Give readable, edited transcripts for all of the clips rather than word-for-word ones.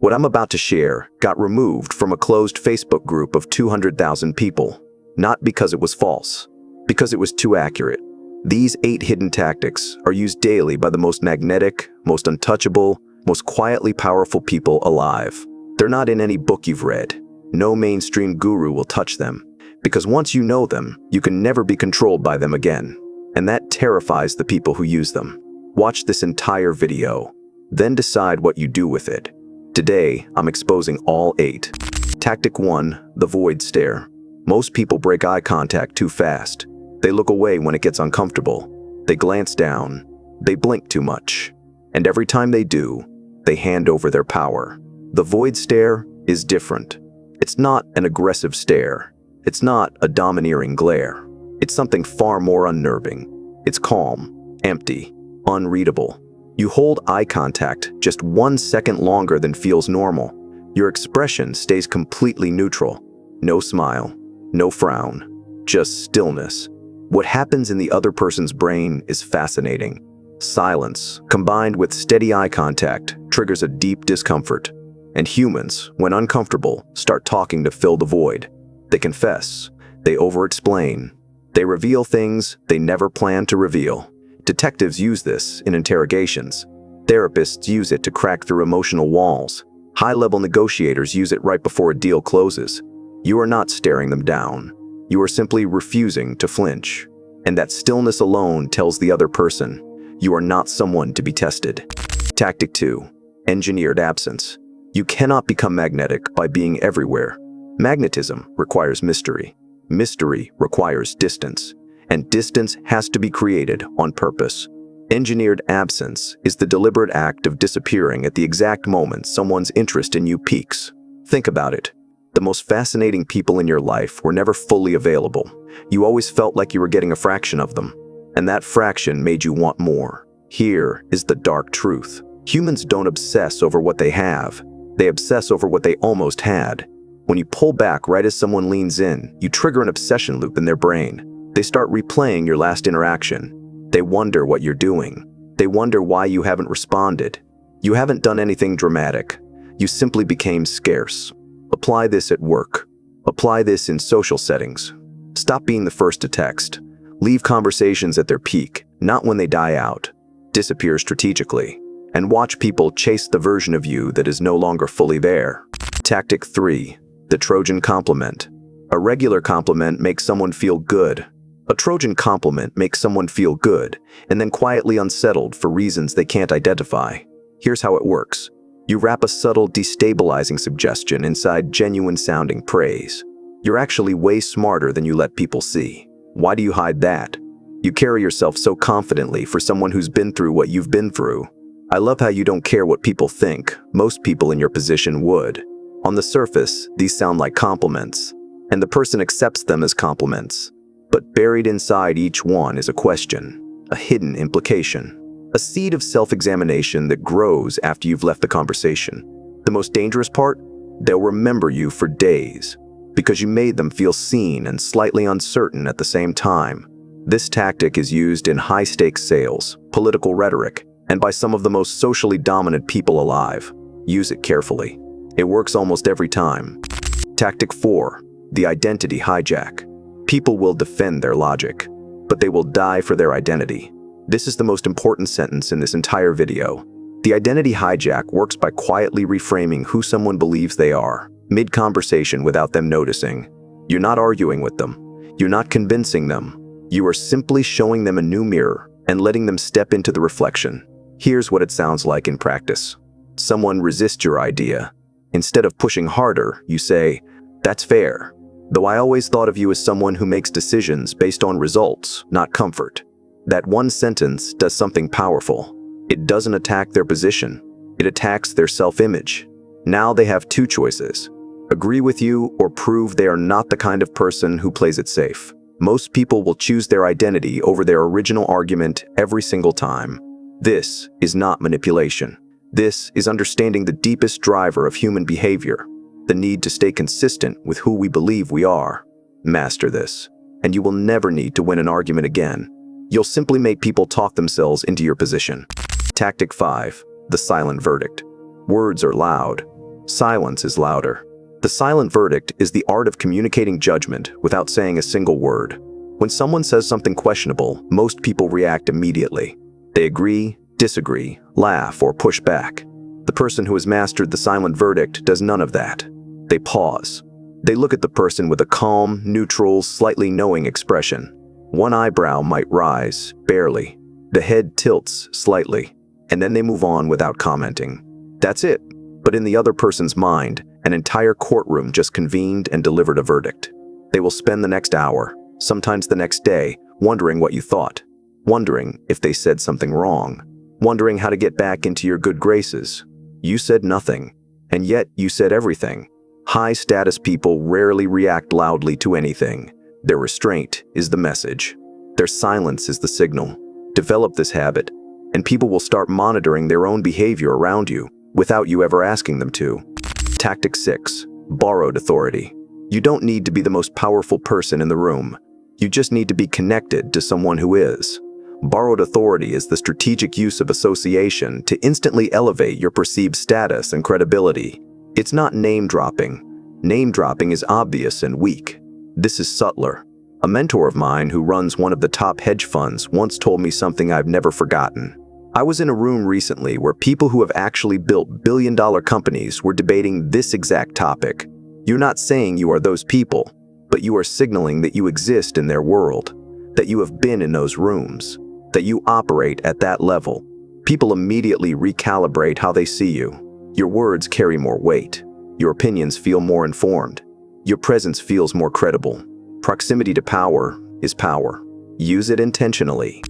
What I'm about to share got removed from a closed Facebook group of 200,000 people, not because it was false, because it was too accurate. These 8 hidden tactics are used daily by the most magnetic, most untouchable, most quietly powerful people alive. They're not in any book you've read. No mainstream guru will touch them, because once you know them, you can never be controlled by them again. And that terrifies the people who use them. Watch this entire video, then decide what you do with it. Today, I'm exposing all 8. Tactic 1, the void stare. Most people break eye contact too fast. They look away when it gets uncomfortable. They glance down. They blink too much. And every time they do, they hand over their power. The void stare is different. It's not an aggressive stare. It's not a domineering glare. It's something far more unnerving. It's calm, empty, unreadable. You hold eye contact just 1 second longer than feels normal. Your expression stays completely neutral. No smile, no frown, just stillness. What happens in the other person's brain is fascinating. Silence, combined with steady eye contact, triggers a deep discomfort. And humans, when uncomfortable, start talking to fill the void. They confess, they over-explain, they reveal things they never planned to reveal. Detectives use this in interrogations. Therapists use it to crack through emotional walls. High-level negotiators use it right before a deal closes. You are not staring them down. You are simply refusing to flinch. And that stillness alone tells the other person, you are not someone to be tested. Tactic 2, engineered absence. You cannot become magnetic by being everywhere. Magnetism requires mystery. Mystery requires distance. And distance has to be created on purpose. Engineered absence is the deliberate act of disappearing at the exact moment someone's interest in you peaks. Think about it. The most fascinating people in your life were never fully available. You always felt like you were getting a fraction of them. And that fraction made you want more. Here is the dark truth. Humans don't obsess over what they have. They obsess over what they almost had. When you pull back right as someone leans in, you trigger an obsession loop in their brain. They start replaying your last interaction. They wonder what you're doing. They wonder why you haven't responded. You haven't done anything dramatic. You simply became scarce. Apply this at work. Apply this in social settings. Stop being the first to text. Leave conversations at their peak, not when they die out. Disappear strategically. And watch people chase the version of you that is no longer fully there. Tactic 3, the Trojan compliment. A regular compliment makes someone feel good. A Trojan compliment makes someone feel good, and then quietly unsettled for reasons they can't identify. Here's how it works. You wrap a subtle, destabilizing suggestion inside genuine-sounding praise. You're actually way smarter than you let people see. Why do you hide that? You carry yourself so confidently for someone who's been through what you've been through. I love how you don't care what people think. Most people in your position would. On the surface, these sound like compliments, and the person accepts them as compliments. But buried inside each one is a question, a hidden implication, a seed of self-examination that grows after you've left the conversation. The most dangerous part? They'll remember you for days, because you made them feel seen and slightly uncertain at the same time. This tactic is used in high-stakes sales, political rhetoric, and by some of the most socially dominant people alive. Use it carefully. It works almost every time. Tactic 4, the identity hijack. People will defend their logic, but they will die for their identity. This is the most important sentence in this entire video. The identity hijack works by quietly reframing who someone believes they are, mid-conversation without them noticing. You're not arguing with them. You're not convincing them. You are simply showing them a new mirror and letting them step into the reflection. Here's what it sounds like in practice. Someone resists your idea. Instead of pushing harder, you say, "That's fair. Though I always thought of you as someone who makes decisions based on results, not comfort." That one sentence does something powerful. It doesn't attack their position. It attacks their self-image. Now they have 2 choices. Agree with you or prove they are not the kind of person who plays it safe. Most people will choose their identity over their original argument every single time. This is not manipulation. This is understanding the deepest driver of human behavior, the need to stay consistent with who we believe we are. Master this, and you will never need to win an argument again. You'll simply make people talk themselves into your position. Tactic 5, the silent verdict. Words are loud, Silence is louder. The silent verdict is the art of communicating judgment without saying a single word. When someone says something questionable, most people react immediately. They agree, disagree, laugh, or push back. The person who has mastered the silent verdict does none of that. They pause. They look at the person with a calm, neutral, slightly knowing expression. One eyebrow might rise, barely. The head tilts slightly, and then they move on without commenting. That's it. But in the other person's mind, an entire courtroom just convened and delivered a verdict. They will spend the next hour, sometimes the next day, wondering what you thought, wondering if they said something wrong, wondering how to get back into your good graces. You said nothing, and yet you said everything. High-status people rarely react loudly to anything. Their restraint is the message. Their silence is the signal. Develop this habit, and people will start monitoring their own behavior around you without you ever asking them to. Tactic 6. Borrowed authority. You don't need to be the most powerful person in the room. You just need to be connected to someone who is. Borrowed authority is the strategic use of association to instantly elevate your perceived status and credibility. It's not name-dropping. Name-dropping is obvious and weak. This is subtler. A mentor of mine who runs one of the top hedge funds once told me something I've never forgotten. I was in a room recently where people who have actually built billion-dollar companies were debating this exact topic. You're not saying you are those people, but you are signaling that you exist in their world, that you have been in those rooms, that you operate at that level. People immediately recalibrate how they see you. Your words carry more weight. Your opinions feel more informed. Your presence feels more credible. Proximity to power is power. Use it intentionally.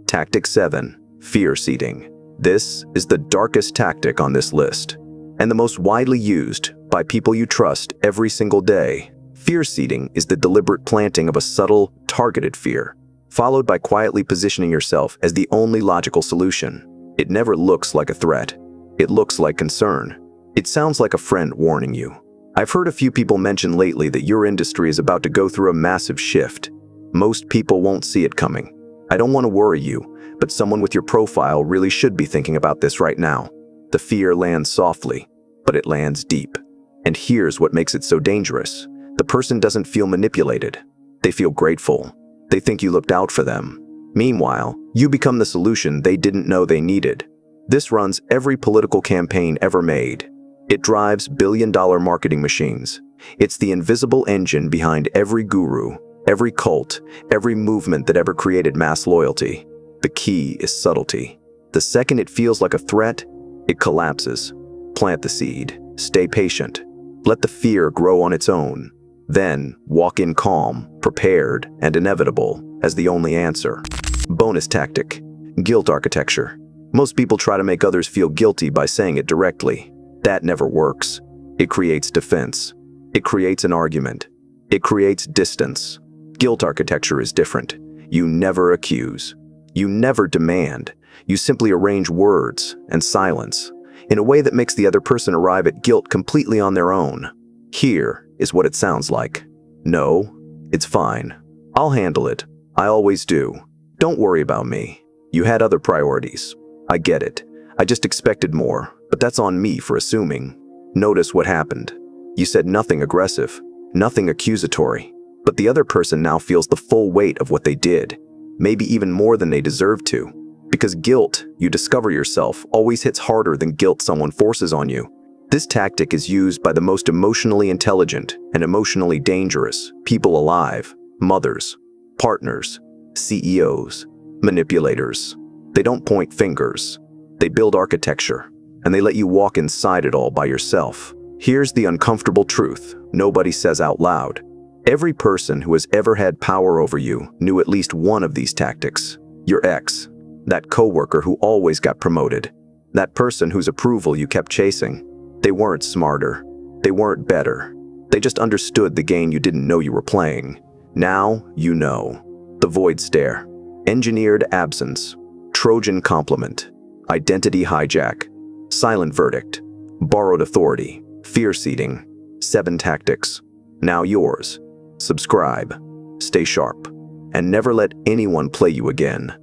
Tactic 7. Fear seeding. This is the darkest tactic on this list, and the most widely used by people you trust every single day. Fear seeding is the deliberate planting of a subtle, targeted fear, followed by quietly positioning yourself as the only logical solution. It never looks like a threat. It looks like concern. It sounds like a friend warning you. I've heard a few people mention lately that your industry is about to go through a massive shift. Most people won't see it coming. I don't want to worry you, but someone with your profile really should be thinking about this right now. The fear lands softly, but it lands deep. And here's what makes it so dangerous. The person doesn't feel manipulated. They feel grateful. They think you looked out for them. Meanwhile, you become the solution they didn't know they needed. This runs every political campaign ever made. It drives billion-dollar marketing machines. It's the invisible engine behind every guru, every cult, every movement that ever created mass loyalty. The key is subtlety. The second it feels like a threat, it collapses. Plant the seed. Stay patient. Let the fear grow on its own. Then, walk in calm, prepared, and inevitable as the only answer. Bonus tactic. Guilt architecture. Most people try to make others feel guilty by saying it directly. That never works. It creates defense. It creates an argument. It creates distance. Guilt architecture is different. You never accuse. You never demand. You simply arrange words and silence in a way that makes the other person arrive at guilt completely on their own. Here is what it sounds like. No, it's fine. I'll handle it. I always do. Don't worry about me. You had other priorities. I get it. I just expected more, but that's on me for assuming. Notice what happened. You said nothing aggressive, nothing accusatory, but the other person now feels the full weight of what they did, maybe even more than they deserve to. Because guilt, you discover yourself, always hits harder than guilt someone forces on you. This tactic is used by the most emotionally intelligent and emotionally dangerous people alive: mothers, partners, CEOs, manipulators. They don't point fingers. They build architecture, and they let you walk inside it all by yourself. Here's the uncomfortable truth nobody says out loud. Every person who has ever had power over you knew at least one of these tactics. Your ex, that coworker who always got promoted, that person whose approval you kept chasing. They weren't smarter. They weren't better. They just understood the game you didn't know you were playing. Now you know. The void stare, engineered absence, Trojan compliment, identity hijack, silent verdict, borrowed authority, fear seeding, 7 tactics. Now yours. Subscribe, stay sharp, and never let anyone play you again.